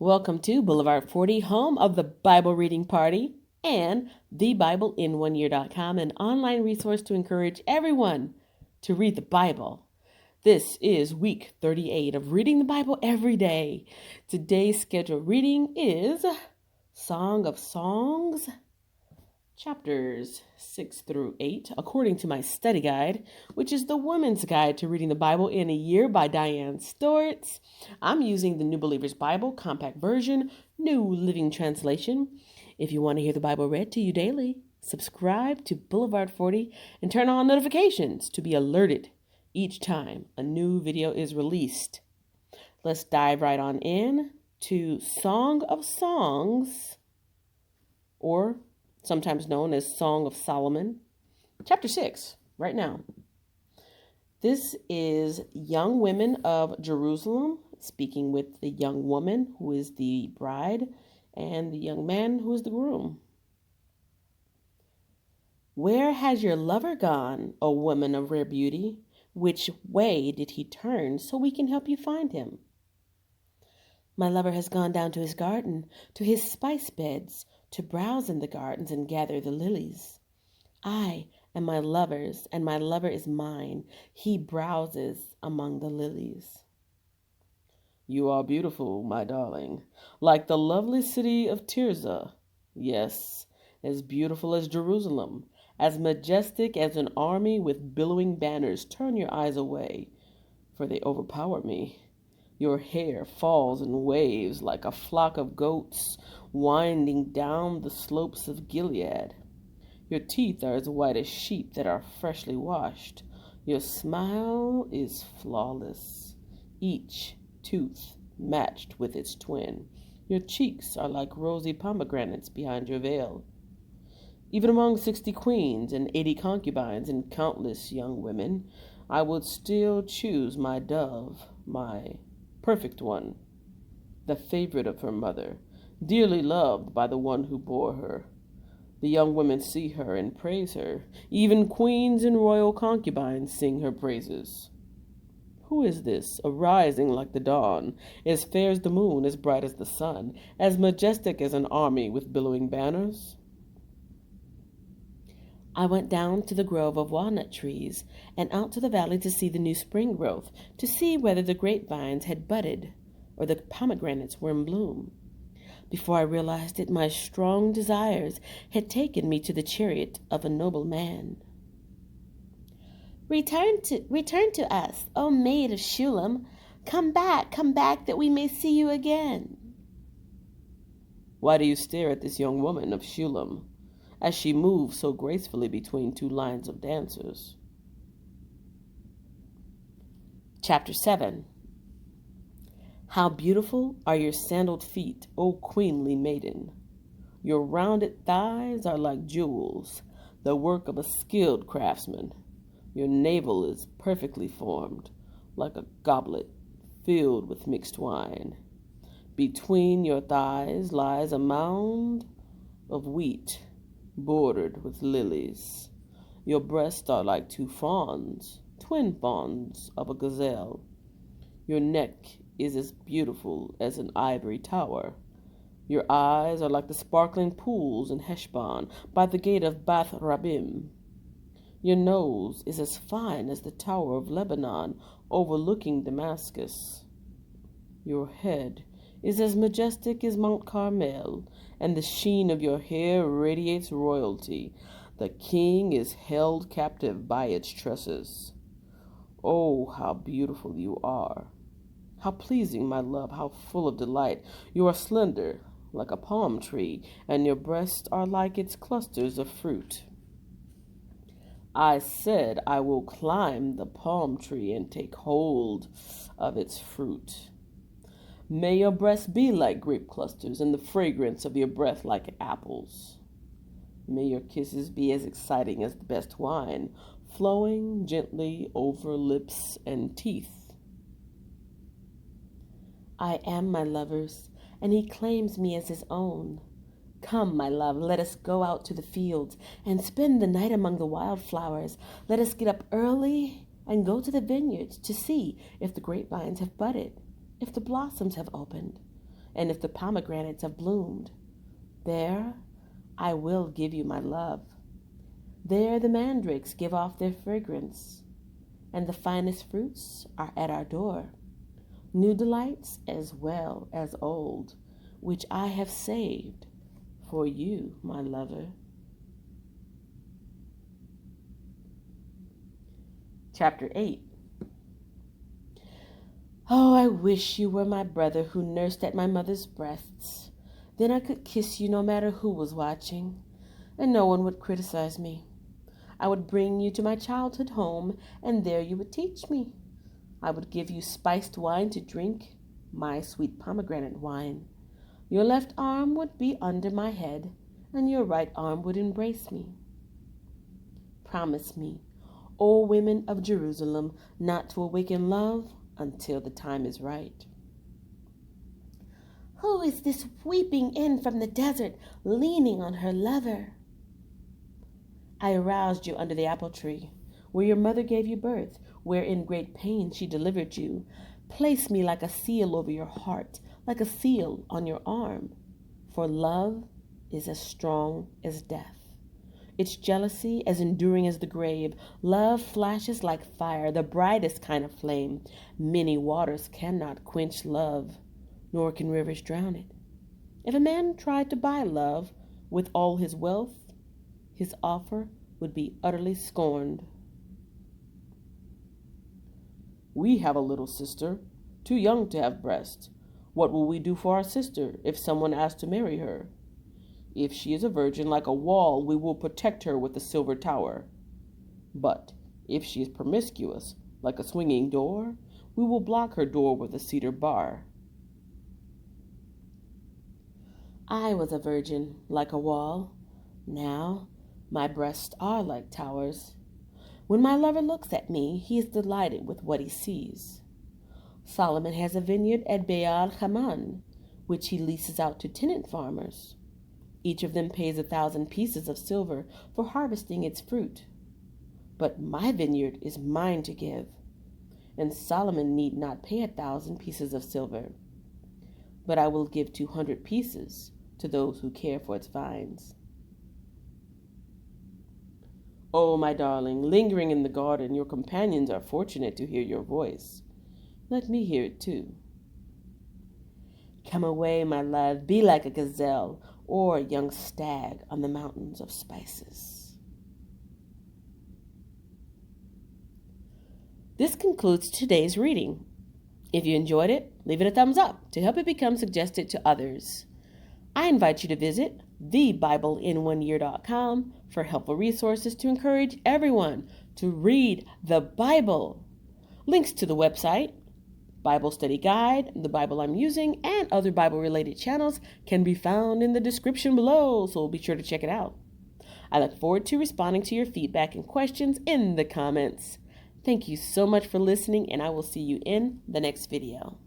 Welcome to Boulevard 40, home of the Bible Reading Party and thebibleinOneYear.com, an online resource to encourage everyone to read the Bible. This is week 38 of reading the Bible every day. Today's scheduled reading is Song of Songs, chapters 6 through 8, according to my study guide, which is the Women's Guide to Reading the Bible in a Year by Diane Stortz. I'm using the New Believer's Bible, compact version, New Living Translation. If you want to hear the Bible read to you daily, subscribe to Boulevard 40 and turn on notifications to be alerted each time a new video is released. Let's dive right on in to Song of Songs, or sometimes known as Song of Solomon, chapter 6, right now. This is young women of Jerusalem, speaking with the young woman who is the bride and the young man who is the groom. Where has your lover gone, O woman of rare beauty? Which way did he turn so we can help you find him? My lover has gone down to his garden, to his spice beds, to browse in the gardens and gather the lilies. I am my lover's, and my lover is mine. He browses among the lilies. You are beautiful, my darling, like the lovely city of Tirzah. Yes, as beautiful as Jerusalem, as majestic as an army with billowing banners. Turn your eyes away, for they overpower me. Your hair falls in waves like a flock of goats winding down the slopes of Gilead. Your teeth are as white as sheep that are freshly washed. Your smile is flawless, each tooth matched with its twin. Your cheeks are like rosy pomegranates behind your veil. Even among 60 queens and 80 concubines and countless young women, I would still choose my dove, my perfect one, the favorite of her mother, dearly loved by the one who bore her. The young women see her and praise her. Even queens and royal concubines sing her praises. Who is this, arising like the dawn, as fair as the moon, as bright as the sun, as majestic as an army with billowing banners? I went down to the grove of walnut trees and out to the valley to see the new spring growth, to see whether the grapevines had budded or the pomegranates were in bloom. Before I realized it, my strong desires had taken me to the chariot of a noble man. Return to us, O maid of Shulam. Come back, that we may see you again. Why do you stare at this young woman of Shulam, as she moves so gracefully between two lines of dancers? Chapter 7. How beautiful are your sandaled feet, O queenly maiden! Your rounded thighs are like jewels, the work of a skilled craftsman. Your navel is perfectly formed, like a goblet filled with mixed wine. Between your thighs lies a mound of wheat, bordered with lilies. Your breasts are like two fawns, twin fawns of a gazelle. Your neck is as beautiful as an ivory tower. Your eyes are like the sparkling pools in Heshbon by the gate of Bath Rabbim. Your nose is as fine as the tower of Lebanon overlooking Damascus. Your head is as majestic as Mount Carmel, and the sheen of your hair radiates royalty. The king is held captive by its tresses. Oh, how beautiful you are! How pleasing, my love, how full of delight! You are slender, like a palm tree, and your breasts are like its clusters of fruit. I said, I will climb the palm tree and take hold of its fruit. May your breasts be like grape clusters, and the fragrance of your breath like apples. May your kisses be as exciting as the best wine, flowing gently over lips and teeth. I am my lover's, and he claims me as his own. Come, my love, let us go out to the fields and spend the night among the wildflowers. Let us get up early and go to the vineyards to see if the grapevines have budded, if the blossoms have opened, and if the pomegranates have bloomed, there I will give you my love. There the mandrakes give off their fragrance, and the finest fruits are at our door, new delights as well as old, which I have saved for you, my lover. Chapter 8. Oh, I wish you were my brother who nursed at my mother's breasts. Then I could kiss you no matter who was watching, and no one would criticize me. I would bring you to my childhood home, and there you would teach me. I would give you spiced wine to drink, my sweet pomegranate wine. Your left arm would be under my head, and your right arm would embrace me. Promise me, O women of Jerusalem, not to awaken love until the time is right. Who is this weeping in from the desert, leaning on her lover? I aroused you under the apple tree, where your mother gave you birth, where in great pain she delivered you. Place me like a seal over your heart, like a seal on your arm, for love is as strong as death. Its jealousy as enduring as the grave. Love flashes like fire, the brightest kind of flame. Many waters cannot quench love, nor can rivers drown it. If a man tried to buy love with all his wealth, his offer would be utterly scorned. We have a little sister, too young to have breast. What will we do for our sister if someone asks to marry her? If she is a virgin like a wall, we will protect her with a silver tower. But if she is promiscuous like a swinging door, we will block her door with a cedar bar. I was a virgin like a wall. Now my breasts are like towers. When my lover looks at me, he is delighted with what he sees. Solomon has a vineyard at Baal Haman, which he leases out to tenant farmers. Each of them pays 1,000 pieces of silver for harvesting its fruit. But my vineyard is mine to give, and Solomon need not pay 1,000 pieces of silver. But I will give 200 pieces to those who care for its vines. Oh, my darling, lingering in the garden, your companions are fortunate to hear your voice. Let me hear it too. Come away, my love, be like a gazelle or a young stag on the mountains of spices. This concludes today's reading. If you enjoyed it, leave it a thumbs up to help it become suggested to others. I invite you to visit thebibleinOneYear.com for helpful resources to encourage everyone to read the Bible. Links to the website, Bible study guide, the Bible I'm using, and other Bible-related channels can be found in the description below, so be sure to check it out. I look forward to responding to your feedback and questions in the comments. Thank you so much for listening, and I will see you in the next video.